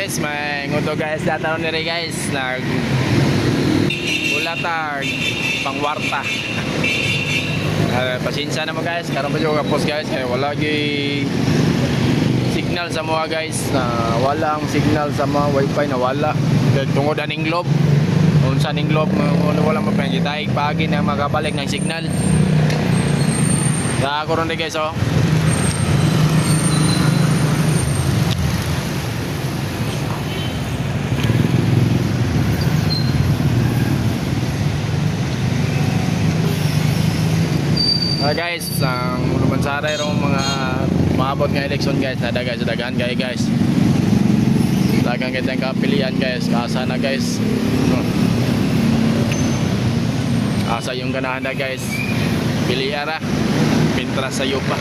guys, may nguto guys dataron nire guys nag ulatag pangwarta. Pasensya naman guys, karon pa yung kapos guys kaya wala gi signal sa mga guys, na walang signal sa mga wifi na wala tungod aning globe. Unsa ning globe wala mapangitay pagi na makabalik ng signal. Da ako ron guys oh. Guys, ang naman sa aray rong mga maabot nga eleksyon guys, nada guys, dagan guys. Dagan kitang kapilian guys, kasa na guys. Asa yung ganahan na guys. Piliara, pintra sa iyo pa.